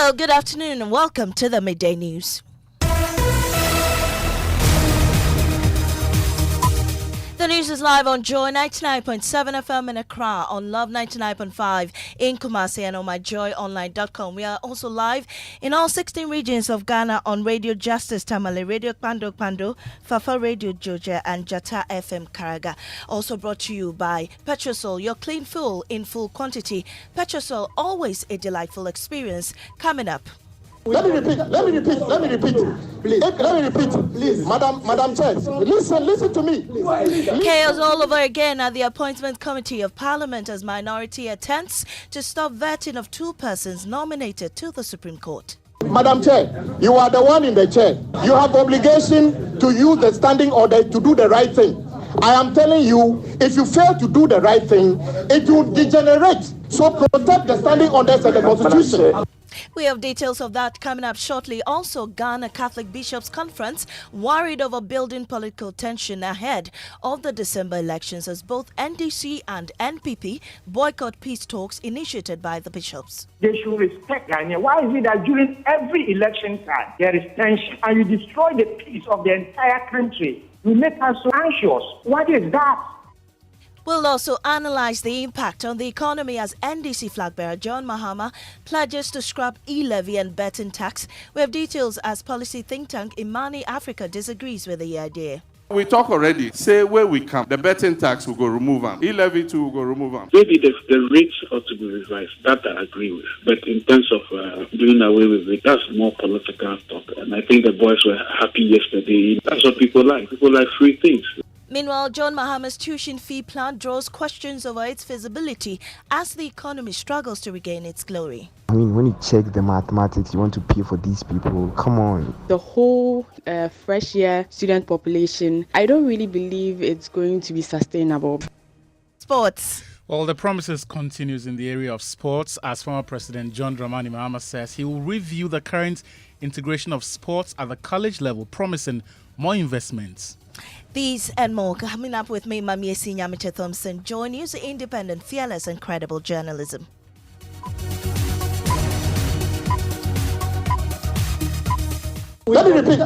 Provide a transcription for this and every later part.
Hello, good afternoon, and welcome to the Midday News. The news is live on Joy 99.7 FM in Accra, on Love 99.5 in Kumasi, and on myjoyonline.com. We are also live in all 16 regions of Ghana on Radio Justice Tamale, Radio Kpando, Fafa Radio Joja, and Jata FM Karaga. Also brought to you by Petrosol, your clean fuel in full quantity. Petrosol, always a delightful experience. Coming up. Let me repeat, please. Let me repeat, please. Madam Chair, listen to me. Chaos all over again at the Appointment Committee of Parliament as minority attempts to stop vetting of two persons nominated to the Supreme Court. Madam Chair, you are the one in the chair. You have obligation to use the standing order to do the right thing. I am telling you, if you fail to do the right thing, it will degenerate. So protect the standing orders and the Constitution. We have details of that coming up shortly. Also, Ghana Catholic Bishops' Conference worried over building political tension ahead of the December elections as both NDC and NPP boycott peace talks initiated by the bishops. They should respect Ghana. Why is it that during every election time there is tension and you destroy the peace of the entire country? You make us so anxious. What is that? We'll also analyze the impact on the economy as NDC flag bearer John Mahama pledges to scrap e-levy and betting tax. We have details as policy think tank Imani Africa disagrees with the idea. We talk already. Say where we come, the betting tax will go remove them. E-levy too will go remove them. Maybe the rates ought to be revised. That I agree with. But in terms of doing away with it, that's more political talk. And I think the boys were happy yesterday. That's what people like. People like free things. Meanwhile, John Mahama's tuition fee plan draws questions over its feasibility as the economy struggles to regain its glory. I mean, when you check the mathematics, you want to pay for these people. Come on. The whole fresh year student population, I don't really believe it's going to be sustainable. Sports. Well, the promises continues in the area of sports as former President John Dramani Mahama says he will review the current integration of sports at the college level, promising more investments. These and more coming up with me, Maame, Thompson. Join News, independent, fearless, and credible journalism. Let me repeat,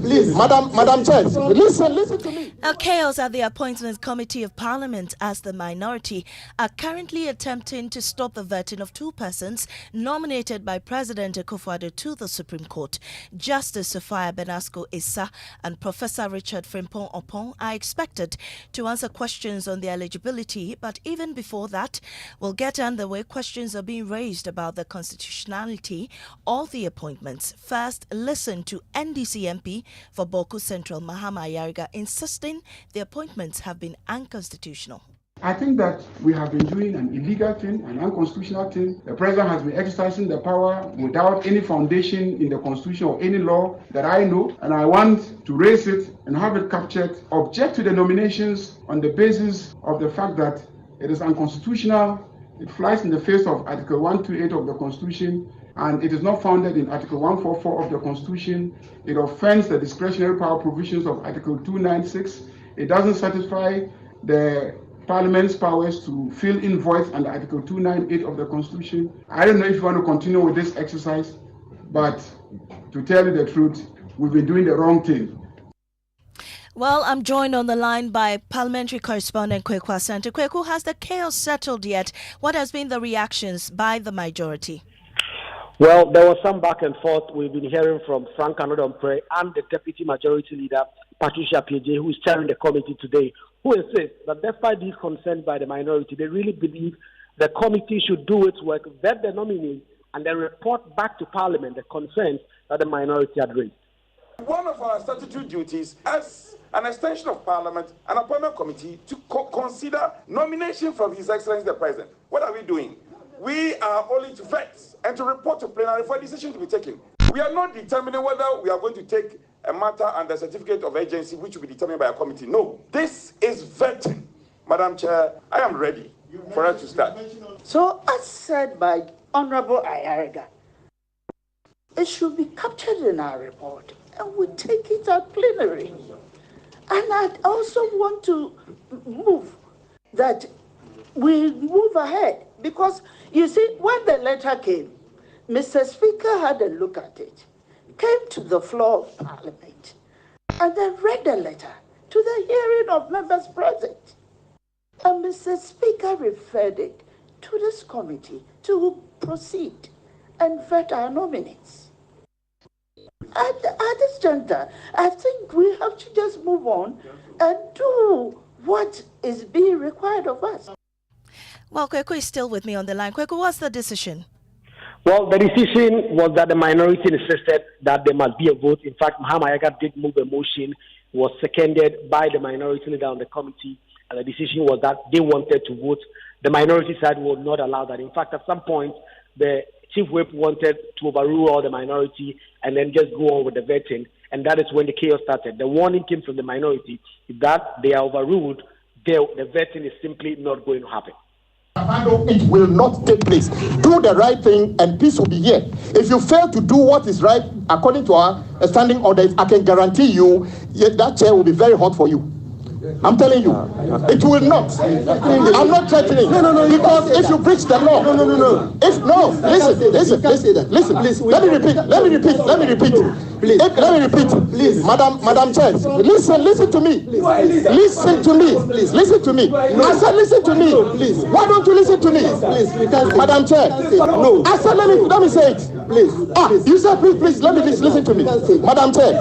please. Madam Chair, listen to me. Now, chaos at the Appointments Committee of Parliament as the minority are currently attempting to stop the vetting of two persons nominated by President Akufo-Addo to the Supreme Court. Justice Sophia Benasco Issa and Professor Richard Frimpong Opong are expected to answer questions on their eligibility, but even before that, we'll get underway. Questions are being raised about the constitutionality of the appointments. First, listen to NDC MP for Boko Central, Mahama Ayariga, insisting the appointments have been unconstitutional. I think that we have been doing an illegal thing, an unconstitutional thing. The president has been exercising the power without any foundation in the constitution or any law that I know, and I want to raise it and have it captured. Object to the nominations on the basis of the fact that it is unconstitutional. It flies in the face of Article 128 of the Constitution, and it is not founded in Article 144 of the Constitution. It offends the discretionary power provisions of Article 296. It doesn't satisfy the Parliament's powers to fill in voids under Article 298 of the Constitution. I don't know if you want to continue with this exercise, but to tell you the truth, we've been doing the wrong thing. Well, I'm joined on the line by parliamentary correspondent Kweku Asante. Kweku, has the chaos settled yet? What has been the reactions by the majority? Well, there was some back and forth. We've been hearing from Frank Anodompre and the Deputy Majority Leader, Patricia PJ, who is chairing the committee today, who insists that despite these concerns by the minority, they really believe the committee should do its work, vet the nominees, and then report back to Parliament the concerns that the minority had raised. One of our statutory duties as an extension of Parliament, an appointment committee, to consider nomination from His Excellency the President. What are we doing? We are only to vet and to report to plenary for a decision to be taken. We are not determining whether we are going to take a matter under certificate of agency, which will be determined by a committee. No, this is vetting. Madam Chair, I am ready for us to start. So, as said by Honorable Ayariga, it should be captured in our report and we take it at plenary. And I also want to move that we move ahead Because, you see, when the letter came, Mr. Speaker had a look at it, came to the floor of Parliament, and then read the letter to the hearing of members present. And Mr. Speaker referred it to this committee to proceed and vet our nominates. At this juncture, I think we have to just move on and do what is being required of us. Well, Kweku is still with me on the line. Kweku, what's the decision? Well, the decision was that the minority insisted that there must be a vote. In fact, Mahama did move a motion, was seconded by the minority leader on the committee, and the decision was that they wanted to vote. The minority side would not allow that. In fact, at some point, the chief whip wanted to overrule all the minority and then just go on with the vetting, and that is when the chaos started. The warning came from the minority that they are overruled, the vetting is simply not going to happen. It will not take place. Do the right thing and peace will be here. If you fail to do what is right according to our standing orders, I can guarantee you that chair will be very hot for you. I'm telling you, it will not. I'm not threatening. No. Because if you breach the law, no. If no, listen. Please, let me repeat. Please, Madam Chair, listen to me. Listen to me. I said, listen to me. Please. Why don't you listen to me? Please, Madam Chair. No. I said, let me say it. Please. You said, please. Let me listen to me. Madam Chair.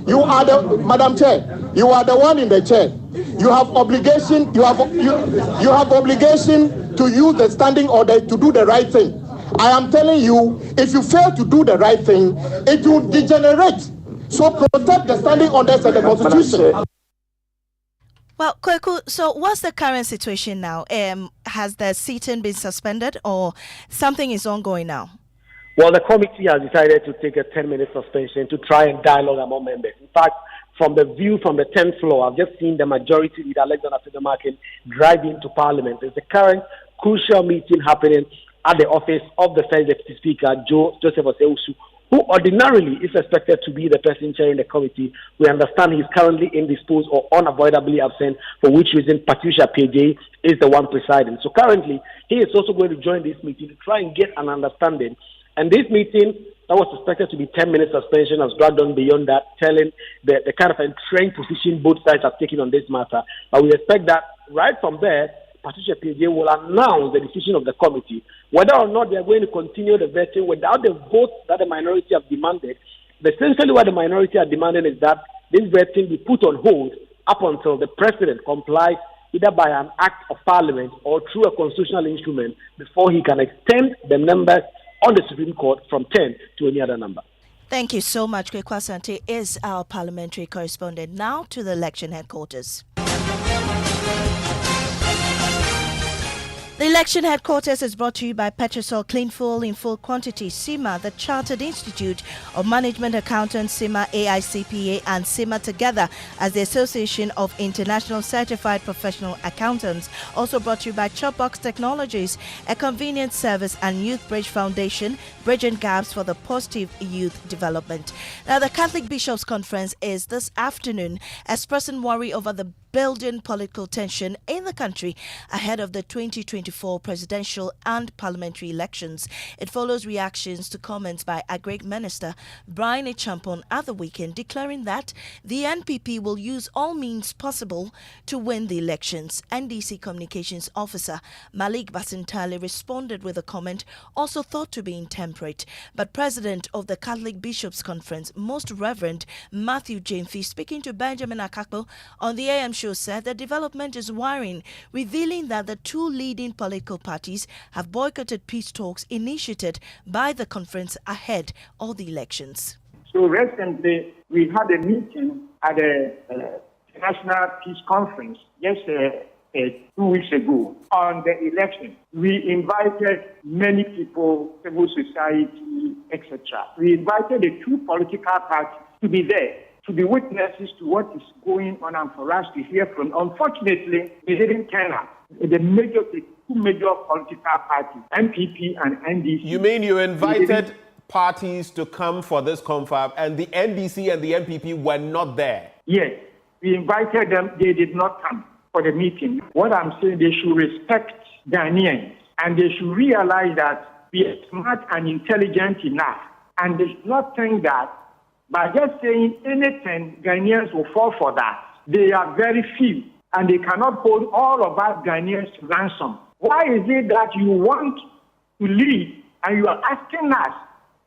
You are the Madam Chair. You are the one in the chair. You have obligation. You have obligation to use the standing order to do the right thing. I am telling you, if you fail to do the right thing, it will degenerate. So protect the standing orders and the Constitution. Well, Kweku, so what's the current situation now? Has the sitting been suspended or something is ongoing now? Well, the committee has decided to take a 10-minute suspension to try and dialogue among members. In fact, from the view from the 10th floor, I've just seen the majority leader, Alexander Fidomakin, drive into Parliament. There's a current crucial meeting happening at the office of the First Deputy Speaker, Joseph Oseusu, who ordinarily is expected to be the person chairing the committee. We understand he's currently indisposed or unavoidably absent, for which reason Patricia PJ is the one presiding. So currently, he is also going to join this meeting to try and get an understanding. And this meeting, that was expected to be 10-minute suspension, has dragged on beyond that, telling the kind of entrenched position both sides have taken on this matter. But we expect that right from there, Patricia PJ will announce the decision of the committee, whether or not they are going to continue the vetting without the vote that the minority have demanded. Essentially what the minority are demanding is that this vetting be put on hold up until the president complies either by an act of parliament or through a constitutional instrument before he can extend the numbers on the Supreme Court from 10 to any other number. Thank you so much. Kweku Asante is our parliamentary correspondent. Now to the election headquarters. The election headquarters is brought to you by Petrosol Clean Fuel in full quantity. CIMA, the Chartered Institute of Management Accountants, CIMA, AICPA, and CIMA together as the Association of International Certified Professional Accountants. Also brought to you by Chopbox Technologies, a convenient service, and Youth Bridge Foundation, bridging gaps for the positive youth development. Now, the Catholic Bishops' Conference is this afternoon, expressing worry over the building political tension in the country ahead of the 2024 presidential and parliamentary elections. It follows reactions to comments by Agric Minister Brian Echampon at the weekend, declaring that the NPP will use all means possible to win the elections. NDC Communications Officer Malik Basintale responded with a comment also thought to be intemperate, but President of the Catholic Bishops' Conference, Most Reverend Matthew Jamefi, speaking to Benjamin Akakpo on the AM show, said the development is worrying, revealing that the two leading political parties have boycotted peace talks initiated by the conference ahead of the elections. So recently, we had a meeting at the National Peace Conference just 2 weeks ago on the election. We invited many people, civil society, etc. We invited the two political parties to be there, to be witnesses to what is going on and for us to hear from. Unfortunately, they didn't turn up. The two major political parties, NPP and NDC. You mean you invited parties to come for this confab and the NDC and the NPP were not there? Yes, we invited them. They did not come. for the meeting. What I'm saying, they should respect Ghanaians, and they should realize that we are smart and intelligent enough, and they should not think that by just saying anything, Ghanaians will fall for that. They are very few, and they cannot hold all of us Ghanaians to ransom. Why is it that you want to lead and you are asking us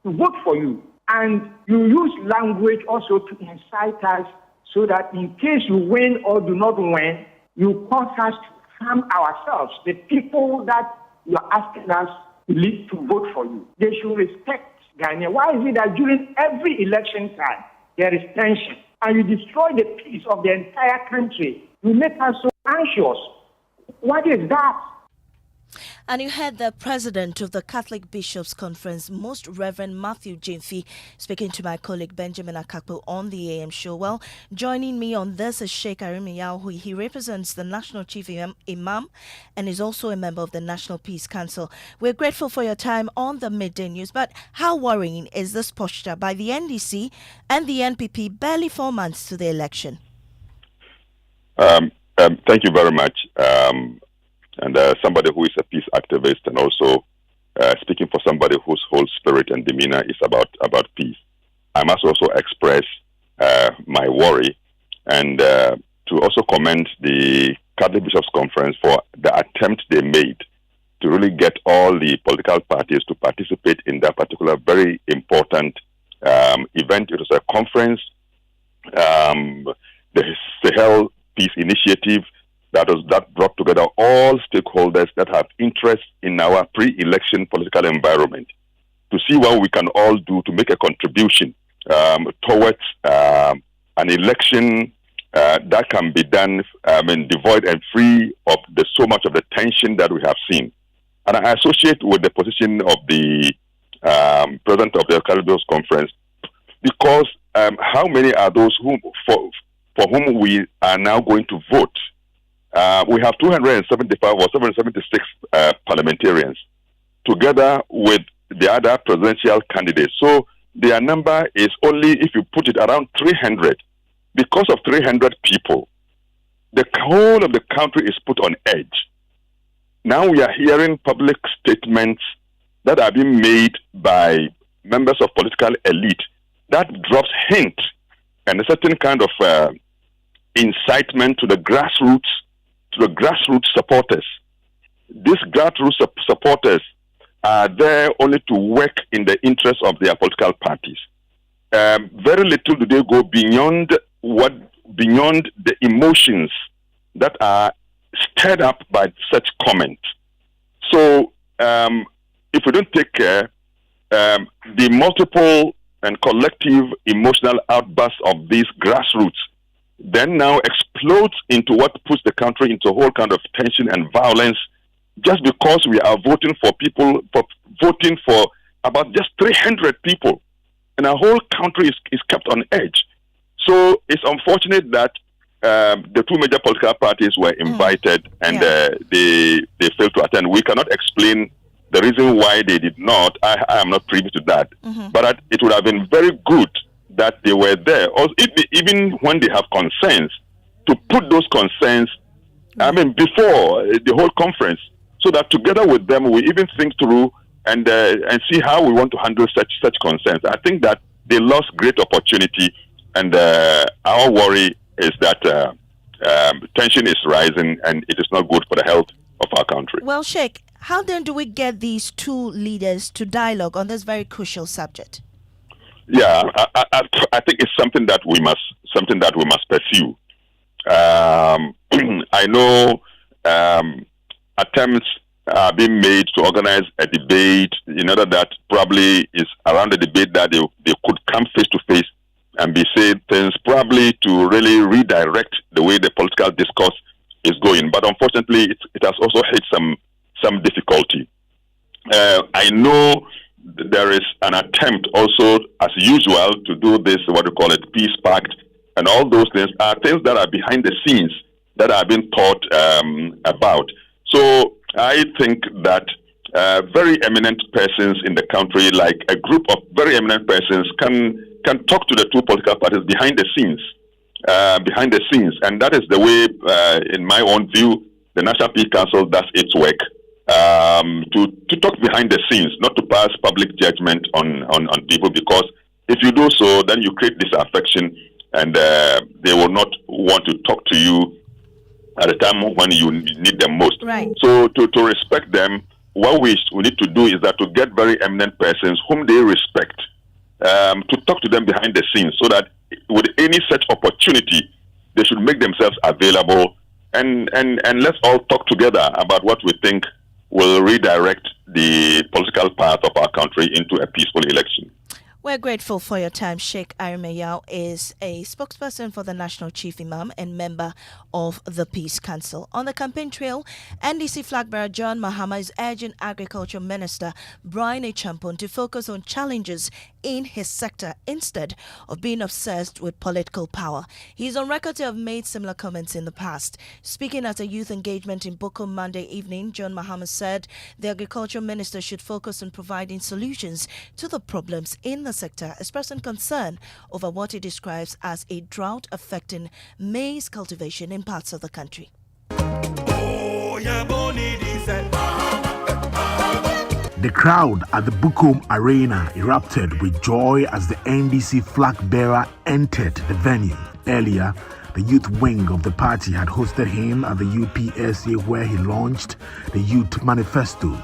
to vote for you, and you use language also to incite us so that in case you win or do not win, you cause us to harm ourselves, the people that you are asking us to lead to vote for you? They should respect Ghana. Why is it that during every election time there is tension and you destroy the peace of the entire country? You make us so anxious. What is that? And you heard the president of the Catholic Bishops' Conference, Most Reverend Matthew Jimfi, speaking to my colleague Benjamin Akakpo on the AM show. Well, joining me on this is Sheikh Arimiyahu. He represents the National Chief Imam and is also a member of the National Peace Council. We're grateful for your time on the Midday News, but how worrying is this posture by the NDC and the NPP barely 4 months to the election? Thank you very much. And somebody who is a peace activist and also speaking for somebody whose whole spirit and demeanor is about peace. I must also express my worry and to also commend the Catholic Bishops' Conference for the attempt they made to really get all the political parties to participate in that particular very important event. It was a conference, the Sahel Peace Initiative, that brought together all stakeholders that have interest in our pre-election political environment to see what we can all do to make a contribution towards an election that can be done devoid and free of so much of the tension that we have seen. And I associate with the position of the president of the Catholic Bishops' Conference because how many are those for whom we are now going to vote? We have 275 or 776 parliamentarians together with the other presidential candidates. So their number is only, if you put it, around 300. Because of 300 people, the whole of the country is put on edge. Now we are hearing public statements that are being made by members of political elite that drops hint and a certain kind of incitement to the grassroots supporters. These grassroots supporters are there only to work in the interests of their political parties. Very little do they go beyond the emotions that are stirred up by such comment. So if we don't take care, the multiple and collective emotional outbursts of these grassroots then now explodes into what puts the country into a whole kind of tension and violence just because we are voting for about just 300 people. And our whole country is kept on edge. So it's unfortunate that the two major political parties were invited and they failed to attend. We cannot explain the reason why they did not. I am not privy to that. But it would have been very good that they were there, or even when they have concerns, to put those concerns, before the whole conference, so that together with them we even think through and see how we want to handle such concerns. I think that they lost great opportunity, and our worry is that tension is rising, and it is not good for the health of our country. Well, Sheikh, how then do we get these two leaders to dialogue on this very crucial subject? Yeah, I think it's something that we must pursue. I know attempts are being made to organize a debate in order that probably is around the debate that they could come face to face and be saying things probably to really redirect the way the political discourse is going. But unfortunately, it has also hit some difficulty. I know there is an attempt also, as usual, to do this, what we call it, peace pact, and all those things are things that are behind the scenes that are being thought about. So I think that very eminent persons in the country, like a group of very eminent persons, can talk to the two political parties behind the scenes behind the scenes. And that is the way, in my own view, the National Peace Council does its work. To talk behind the scenes, not to pass public judgment on people, because if you do so, then you create disaffection, and they will not want to talk to you at a time when you need them most. Right. So to respect them, what we need to do is that to get very eminent persons whom they respect, to talk to them behind the scenes, so that with any such opportunity, they should make themselves available, and let's all talk together about what we think will redirect the political path of our country into a peaceful election. We're grateful for your time. Sheikh Arimayao is a spokesperson for the National Chief Imam and member of the Peace Council. On the campaign trail, NDC flag bearer John Mahama is urging Agriculture Minister Brian Achampon to focus on challenges in his sector instead of being obsessed with political power. He's on record to have made similar comments in the past. Speaking at a youth engagement in Boko Monday evening, John Mahama said the Agriculture Minister should focus on providing solutions to the problems in the sector, expressing concern over what he describes as a drought affecting maize cultivation in parts of the country. The crowd at the Bukom Arena erupted with joy as the NDC flag bearer entered the venue. Earlier, the youth wing of the party had hosted him at the UPSA, where he launched the Youth Manifesto.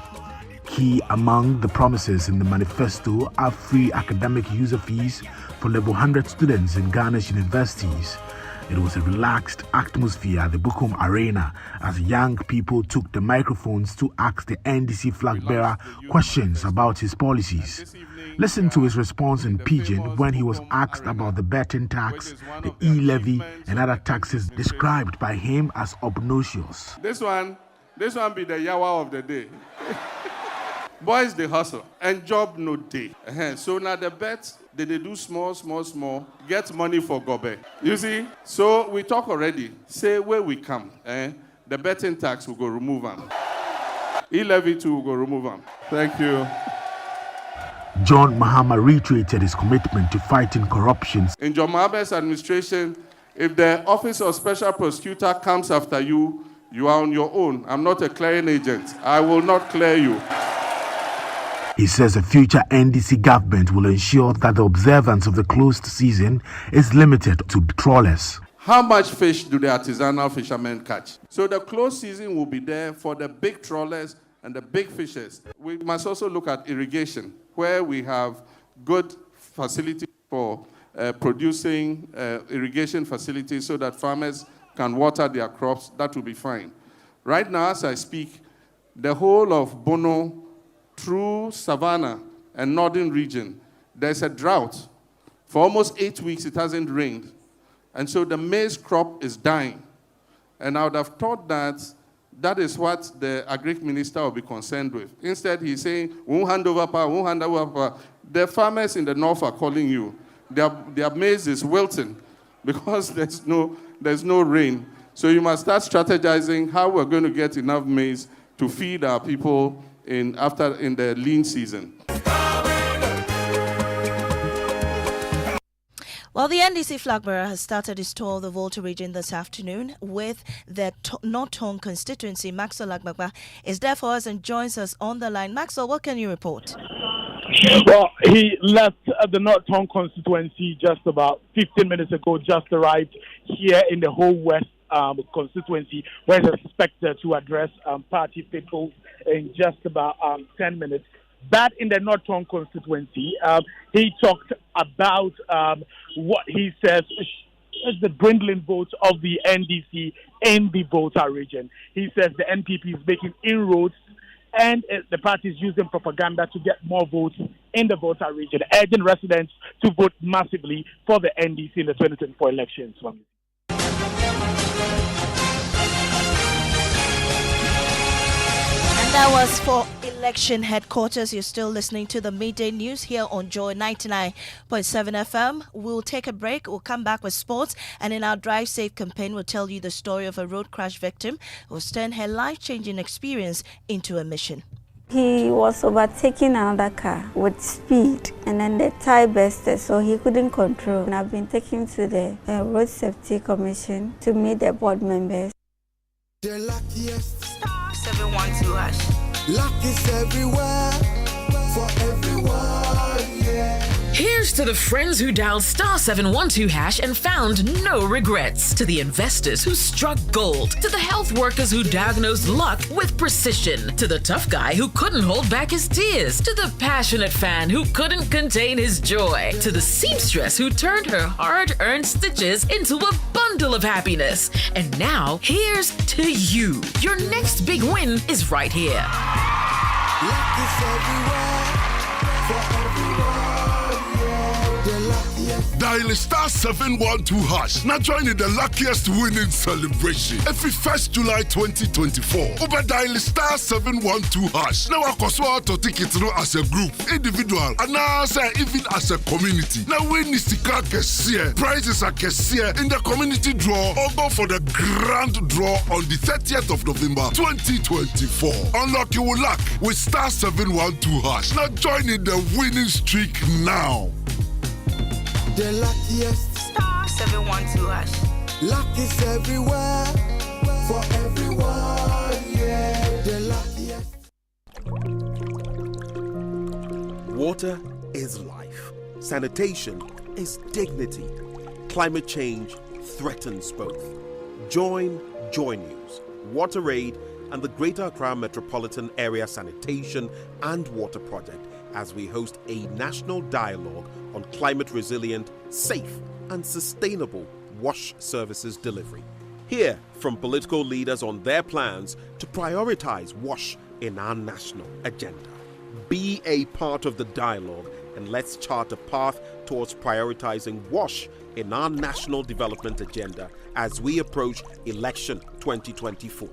Key among the promises in the manifesto are free academic user fees for level 100 students in Ghana's universities. It was a relaxed atmosphere at the Bukom Arena as young people took the microphones to ask the NDC flag bearer questions about his policies. Listen to his response in Pidgin when he was asked about the betting tax, the e-levy, and other taxes described by him as obnoxious. This one be the yawa of the day. Boys, they hustle, and job no day. So now the bet, they do small, get money for gobe. You see? So we talk already. Say where we come. The betting tax, we go remove them. E-levy too, we go remove them. Thank you. John Mahama reiterated his commitment to fighting corruption. In John Mahama's administration, if the Office of Special Prosecutor comes after you, you are on your own. I'm not a clearing agent. I will not clear you. He says a future NDC government will ensure that the observance of the closed season is limited to trawlers. How much fish do the artisanal fishermen catch? So the closed season will be there for the big trawlers and the big fishers. We must also look at irrigation, where we have good facilities for producing irrigation facilities so that farmers can water their crops. That will be fine. Right now, as I speak, the whole of Bono through Savannah and northern region, there's a drought. For almost 8 weeks, it hasn't rained. And so the maize crop is dying. And I would have thought that that is what the agric minister will be concerned with. Instead, he's saying, we won't hand over power, we won't hand over power. The farmers in the north are calling you. Their maize is wilting because there's no rain. So you must start strategizing how we're going to get enough maize to feed our people in the lean season. Well, the NDC flag bearer has started his tour of the Volta region this afternoon with the North Tongue constituency. Maxwell Agbagba is there for us and joins us on the line. Maxwell, what can you report? Well, he left the North Tongue constituency just about 15 minutes ago, just arrived here in the whole West constituency, where he's expected to address party faithfuls in just about 10 minutes. But in the North Tongue constituency, he talked about what he says is the dwindling votes of the NDC in the Volta region. He says the NPP is making inroads and the party is using propaganda to get more votes in the Volta region, urging residents to vote massively for the NDC in the 2024 elections. That was for election headquarters. You're still listening to the Midday News here on Joy 99.7 FM. We'll take a break. We'll come back with sports. And in our Drive Safe campaign, we'll tell you the story of a road crash victim who's turned her life-changing experience into a mission. He was overtaking another car with speed, and then the tire busted, so he couldn't control. And I've been taken to the Road Safety Commission to meet the board members. The luckiest star 712 hash. Luck is everywhere for everyone, yeah. Here's to the friends who dialed star 712 hash and found no regrets. To the investors who struck gold. To the health workers who diagnosed luck with precision. To the tough guy who couldn't hold back his tears. To the passionate fan who couldn't contain his joy. To the seamstress who turned her hard-earned stitches into a bundle of happiness. And now, here's to you. Your next big win is right here. Luck is everywhere for everyone. Dial star 712 hash. Now join in the luckiest winning celebration. Every 1st July 2024. Over dial star 712 hash. Now I can to take it through as a group, individual, and now even as a community. Now win Nistika Kessie. Prizes are Kessie in the community draw or go for the grand draw on the 30th of November 2024. Unlock your luck with star 712 hash. Now join in the winning streak now. The luckiest star 712 hash. Luck is everywhere for everyone, yeah. The luckiest. Water is life. Sanitation is dignity. Climate change threatens both. Join Joy News, WaterAid, and the Greater Accra Metropolitan Area Sanitation and Water Project as we host a national dialogue on climate resilient, safe, and sustainable wash services delivery. Hear from political leaders on their plans to prioritize wash in our national agenda. Be a part of the dialogue and let's chart a path towards prioritizing wash in our national development agenda as we approach election 2024.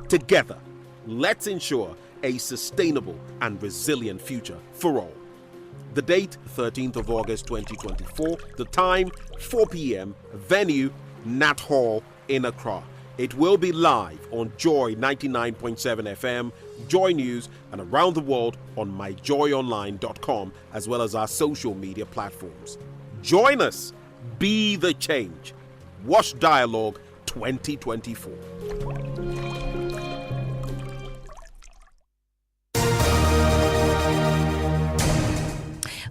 Together, let's ensure a sustainable and resilient future for all. The date, 13th of August 2024. The time, 4 p.m. Venue, Nat Hall in Accra. It will be live on Joy 99.7 FM, Joy News, and around the world on myjoyonline.com, as well as our social media platforms. Join us. Be the change. Wash Dialogue 2024.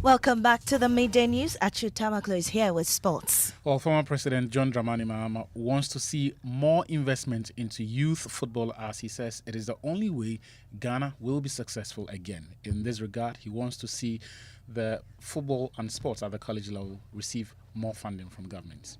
Welcome back to the Midday News. Achu Tamaklo is here with sports. Well, former President John Dramani Mahama wants to see more investment into youth football, as he says it is the only way Ghana will be successful again. In this regard, he wants to see the football and sports at the college level receive more funding from governments.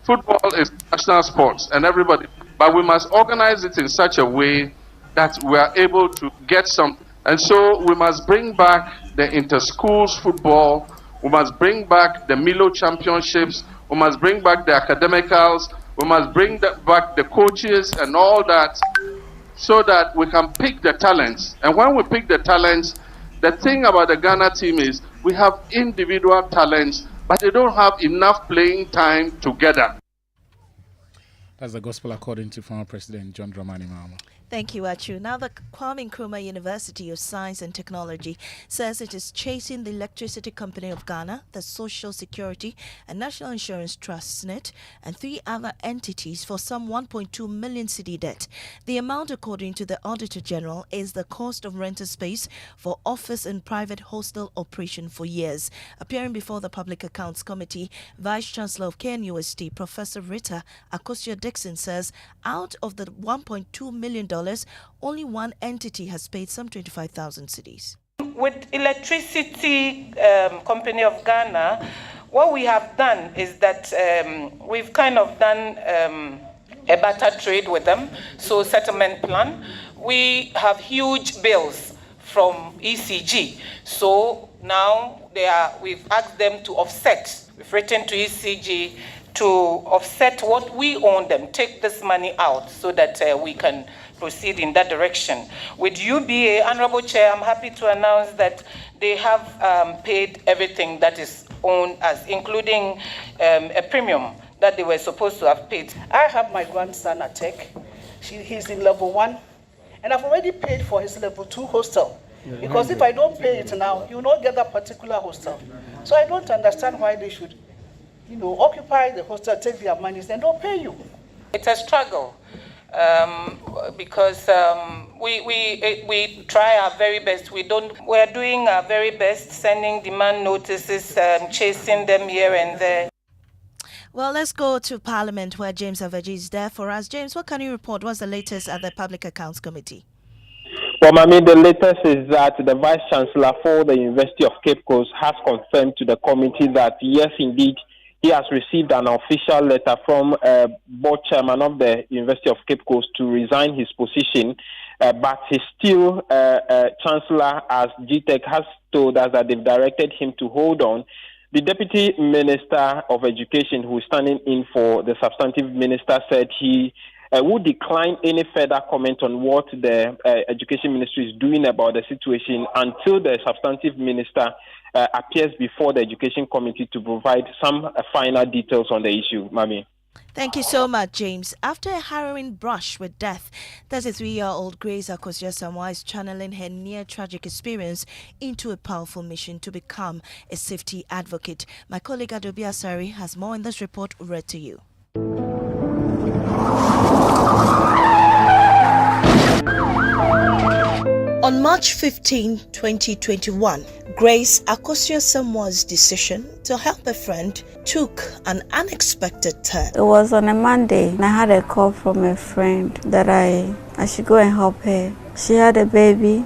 Football is national sports and everybody, but we must organize it in such a way that we are able to get some. And so we must bring back the inter-schools football, we must bring back the Milo championships, we must bring back the academicals, we must bring back the coaches and all that, so that we can pick the talents. And when we pick the talents, the thing about the Ghana team is we have individual talents, but they don't have enough playing time together. That's the gospel according to former President John Dramani Mahama. Thank you, Achu. Now, the Kwame Nkrumah University of Science and Technology says it is chasing the Electricity Company of Ghana, the Social Security and National Insurance Trust (SNIT), and 3 other entities for some 1.2 million cedi debt. The amount, according to the Auditor General, is the cost of rented space for office and private hostel operation for years. Appearing before the Public Accounts Committee, Vice Chancellor of KNUST, Professor Rita Akosua-Dixon, says out of the $1.2 million, only one entity has paid some 25,000 cedis. With Electricity Company of Ghana, what we have done is that we've kind of done a barter trade with them, so settlement plan. We have huge bills from ECG, so now we've asked them to offset. We've written to ECG to offset what we own them, take this money out so that we can proceed in that direction. With UBA, Honorable Chair, I'm happy to announce that they have paid everything that is owned us, including a premium that they were supposed to have paid. I have my grandson at Tech. He's in level 1, and I've already paid for his level 2 hostel. Because if I don't pay it now, you will not get that particular hostel. So I don't understand why they should, occupy the hostel, take their monies, and don't pay you. It's a struggle because we try our very best. We're doing our very best, sending demand notices, chasing them here and there. Well, let's go to Parliament where James Aveji is there for us. James, what can you report? What's the latest at the Public Accounts Committee? Well, Maame, the latest is that the Vice Chancellor for the University of Cape Coast has confirmed to the committee that, yes, indeed, he has received an official letter from board chairman of the University of Cape Coast to resign his position, but he's still Chancellor, as GTEC has told us that they've directed him to hold on. The Deputy Minister of Education, who is standing in for the substantive minister, said he would decline any further comment on what the Education Ministry is doing about the situation until the substantive minister appears before the Education Committee to provide some final details on the issue. Maame. Thank you so much, James. After a harrowing brush with death, 33-year-old Grace Akosua-Samoa is channeling her near-tragic experience into a powerful mission to become a safety advocate. My colleague Adobe Asari has more in this report read to you. On March 15, 2021, Grace Akosua-Samoa's decision to help a friend took an unexpected turn. It was on a Monday, and I had a call from a friend that I should go and help her. She had a baby,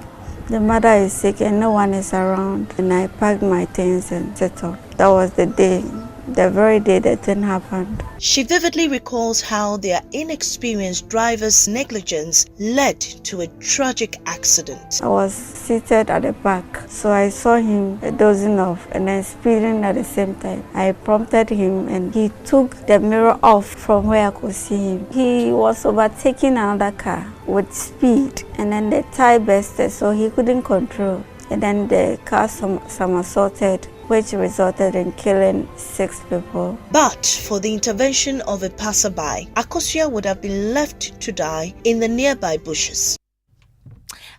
the mother is sick, and no one is around. And I packed my things and set off. That was the day. The very day that thing happened. She vividly recalls how their inexperienced driver's negligence led to a tragic accident. I was seated at the back, so I saw him dozing off and then speeding at the same time. I prompted him and he took the mirror off from where I could see him. He was overtaking another car with speed, and then the tire bursted, so he couldn't control. And then the car somersaulted, which resulted in killing 6 people. But for the intervention of a passerby, Akosua would have been left to die in the nearby bushes.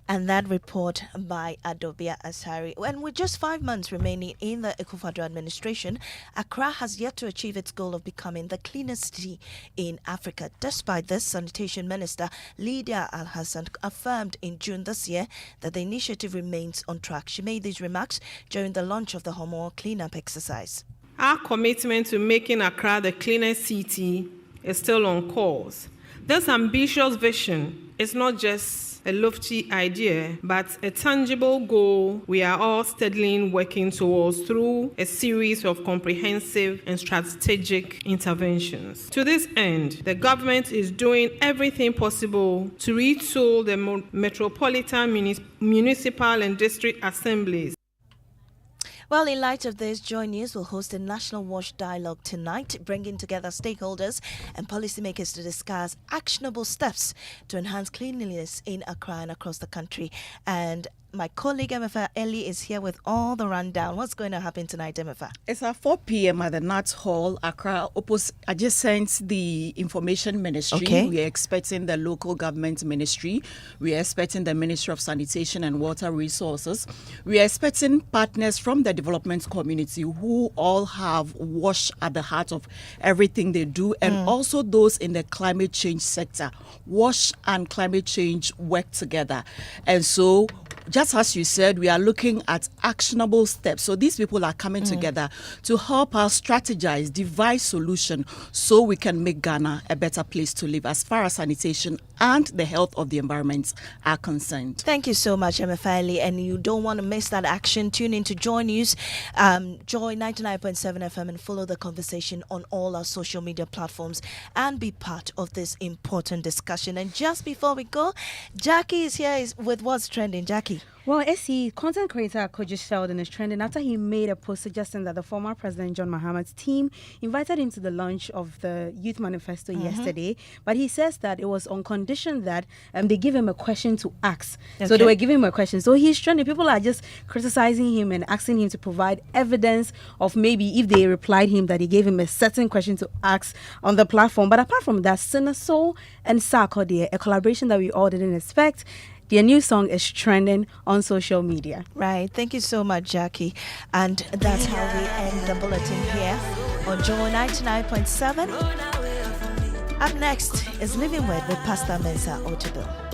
And that report by Adobia Asari. And with just 5 months remaining in the Akufo-Addo administration, Accra has yet to achieve its goal of becoming the cleanest city in Africa. Despite this, Sanitation Minister Lydia Al-Hassan affirmed in June this year that the initiative remains on track. She made these remarks during the launch of the Homo cleanup exercise. Our commitment to making Accra the cleanest city is still on course. This ambitious vision is not just a lofty idea, but a tangible goal we are all steadily working towards through a series of comprehensive and strategic interventions. To this end, the government is doing everything possible to retool the metropolitan, municipal and district assemblies. Well, in light of this, Joy News will host a National Wash Dialogue tonight, bringing together stakeholders and policymakers to discuss actionable steps to enhance cleanliness in Accra and across the country. And my colleague MFA Ellie is here with all the rundown. What's going to happen tonight, MFA? It's at 4 p.m. at the Nats Hall, Accra, adjacent the Information Ministry. Okay. We are expecting the local government ministry. We are expecting the Ministry of Sanitation and Water Resources. We are expecting partners from the development community who all have WASH at the heart of everything they do, and also those in the climate change sector. WASH and climate change work together. And so, just as you said, we are looking at actionable steps. So these people are coming together to help us strategize, devise solution so we can make Ghana a better place to live as far as sanitation and the health of the environment are concerned. Thank you so much, Emefali. And you don't want to miss that action. Tune in to Joy News, Joy 99.7 FM, and follow the conversation on all our social media platforms and be part of this important discussion. And just before we go, Jackie is here with what's trending. Jackie. Well, SE content creator Koji Sheldon is trending after he made a post suggesting that the former President John Mahama's team invited him to the launch of the Youth Manifesto yesterday. But he says that it was on condition that they give him a question to ask. Okay. So they were giving him a question. So he's trending. People are just criticizing him and asking him to provide evidence of maybe if they replied him that he gave him a certain question to ask on the platform. But apart from that, Sinaso and Sarkodie, a collaboration that we all didn't expect, Their new song is trending on social media. Right. Thank you so much, Jackie. And that's how we end the bulletin here on Joy 99.7. Up next is Living Word with Pastor Mensa Otabil.